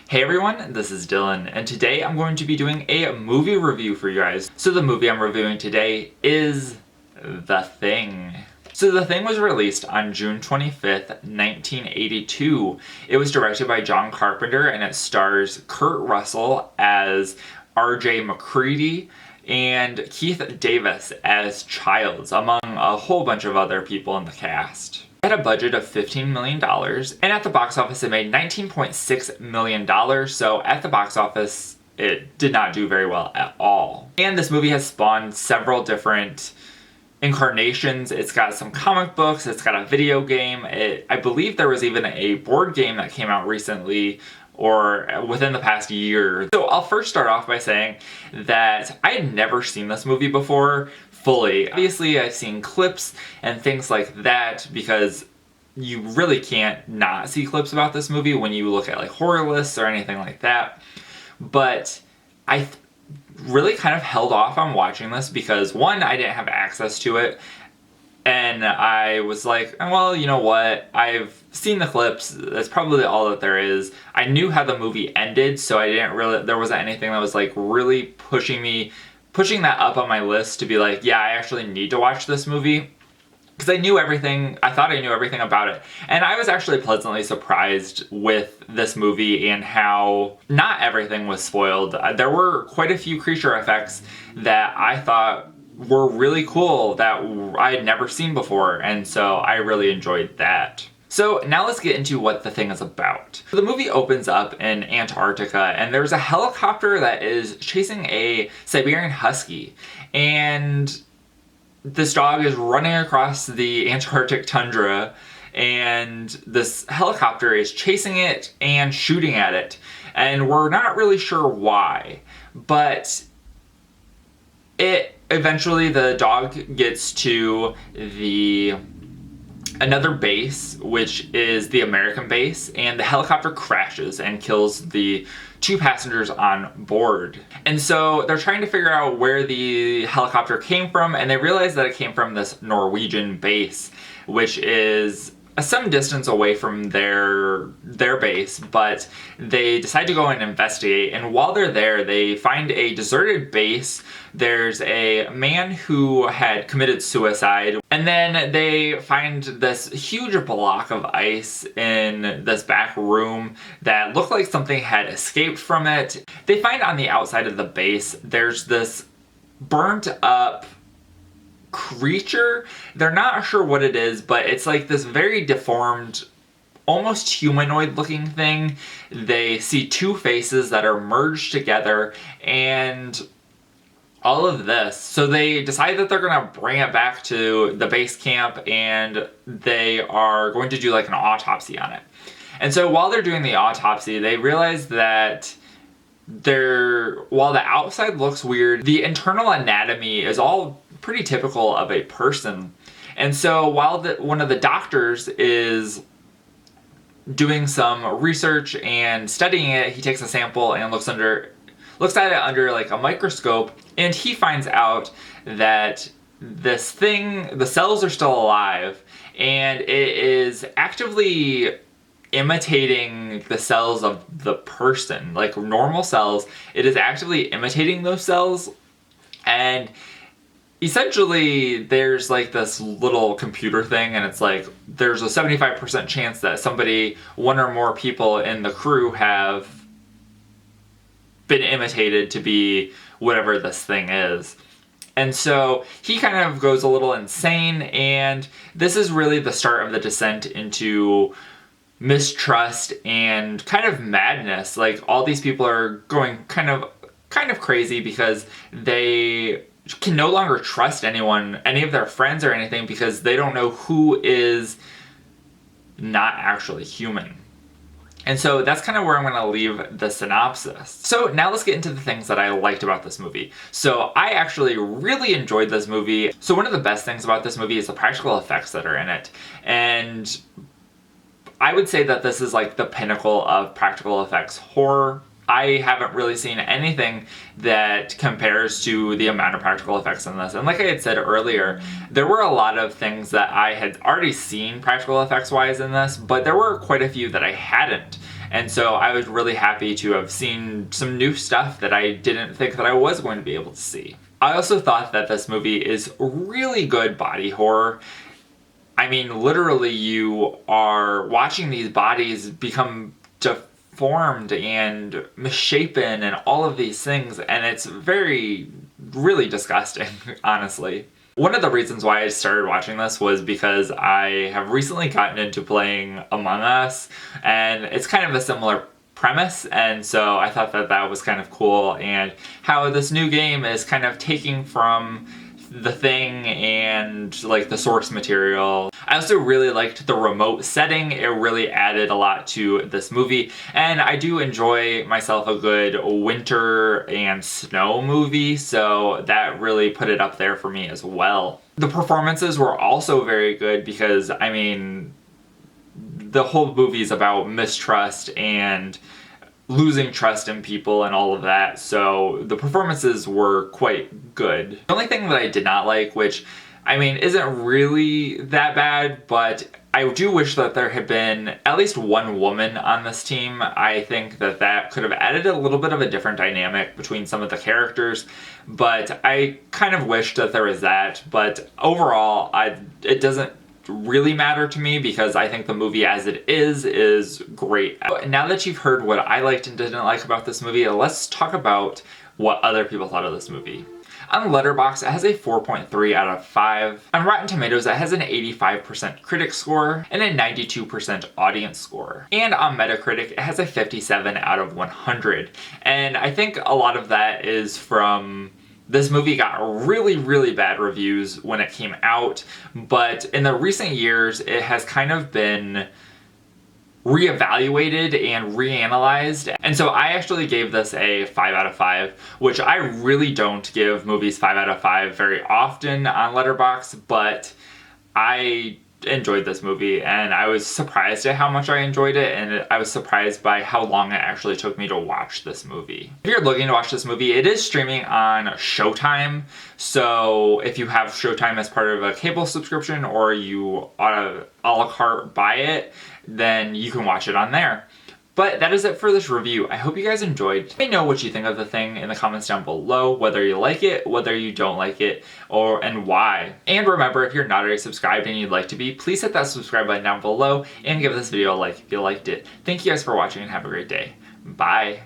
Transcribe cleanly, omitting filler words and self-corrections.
Hey everyone, this is Dylan, and today I'm going to be doing a movie review for you guys. So the movie I'm reviewing today is The Thing. So The Thing was released on June 25th, 1982. It was directed by John Carpenter and it stars Kurt Russell as R.J. McCready and Keith Davis as Childs, among a whole bunch of other people in the cast. It had a budget of $15 million, and at the box office it made $19.6 million, so at the box office it did not do very well at all. And this movie has spawned several different incarnations. It's got some comic books, it's got a video game, I believe there was even a board game that came out recently or within the past year. So I'll first start off by saying that I had never seen this movie before fully. Obviously I've seen clips and things like that because you really can't not see clips about this movie when you look at like horror lists or anything like that. But I really kind of held off on watching this because one, I didn't have access to it. And I was like, well, you know what? I've seen the clips. That's probably all that there is. I knew how the movie ended, so there wasn't anything that was like really pushing that up on my list to be like, yeah, I actually need to watch this movie. Because I thought I knew everything about it. And I was actually pleasantly surprised with this movie and how not everything was spoiled. There were quite a few creature effects that I thought were really cool that I had never seen before, and so I really enjoyed that. So now let's get into what The Thing is about. The movie opens up in Antarctica, and there's a helicopter that is chasing a Siberian Husky, and this dog is running across the Antarctic tundra, and this helicopter is chasing it and shooting at it, and we're not really sure why, but eventually the dog gets to another base, which is the American base, and the helicopter crashes and kills the two passengers on board. And so they're trying to figure out where the helicopter came from, and they realize that it came from this Norwegian base, which is some distance away from their base, but they decide to go and investigate, and while they're there they find a deserted base. There's a man who had committed suicide, and then they find this huge block of ice in this back room that looked like something had escaped from it. They find on the outside of the base there's this burnt up creature. They're not sure what it is, but it's like this very deformed, almost humanoid looking thing. They see two faces that are merged together and all of this. So they decide that they're gonna bring it back to the base camp and they are going to do like an autopsy on it. And so while they're doing the autopsy, they realize that while the outside looks weird, the internal anatomy is all pretty typical of a person. And so while one of the doctors is doing some research and studying it, he takes a sample and looks at it under like a microscope, and he finds out that this thing, the cells are still alive, and it is actively imitating the cells of the person, like normal cells. It is actively imitating those cells, and essentially there's like this little computer thing, and it's like there's a 75% chance that one or more people in the crew have been imitated to be whatever this thing is. And so he kind of goes a little insane, and this is really the start of the descent into mistrust and kind of madness. Like all these people are going kind of crazy because they can no longer trust anyone, any of their friends or anything, because they don't know who is not actually human. And so that's kind of where I'm going to leave the synopsis. So now let's get into the things that I liked about this movie. So I actually really enjoyed this movie. So one of the best things about this movie is the practical effects that are in it. And I would say that this is like the pinnacle of practical effects horror. I haven't really seen anything that compares to the amount of practical effects in this. And like I had said earlier, there were a lot of things that I had already seen practical effects wise in this, but there were quite a few that I hadn't. And so I was really happy to have seen some new stuff that I didn't think that I was going to be able to see. I also thought that this movie is really good body horror. I mean, literally you are watching these bodies become deformed and misshapen and all of these things, and it's really disgusting, honestly. One of the reasons why I started watching this was because I have recently gotten into playing Among Us, and it's kind of a similar premise, and so I thought that that was kind of cool, and how this new game is kind of taking from The Thing and like the source material. I also really liked the remote setting. It really added a lot to this movie, and I do enjoy myself a good winter and snow movie, so that really put it up there for me as well. The performances were also very good because, I mean, the whole movie is about mistrust and losing trust in people and all of that, so the performances were quite good. The only thing that I did not like, which, I mean, isn't really that bad, but I do wish that there had been at least one woman on this team. I think that that could have added a little bit of a different dynamic between some of the characters, but I kind of wished that there was that. But overall, it doesn't really matter to me because I think the movie as it is great. Now that you've heard what I liked and didn't like about this movie, let's talk about what other people thought of this movie. On Letterboxd, it has a 4.3 out of 5. On Rotten Tomatoes, it has an 85% critic score and a 92% audience score. And on Metacritic, it has a 57 out of 100. And I think a lot of that is from this movie got really bad reviews when it came out, but in the recent years, it has kind of been reevaluated and reanalyzed. And so I actually gave this a 5 out of 5, which I really don't give movies 5 out of 5 very often on Letterboxd, but I enjoyed this movie, and I was surprised at how much I enjoyed it, and I was surprised by how long it actually took me to watch this movie. If you're looking to watch this movie, it is streaming on Showtime, so if you have Showtime as part of a cable subscription or you a la carte buy it, then you can watch it on there. But that is it for this review. I hope you guys enjoyed. Let me know what you think of the thing in the comments down below, whether you like it, whether you don't like it, and why. And remember, if you're not already subscribed and you'd like to be, please hit that subscribe button down below and give this video a like if you liked it. Thank you guys for watching and have a great day. Bye.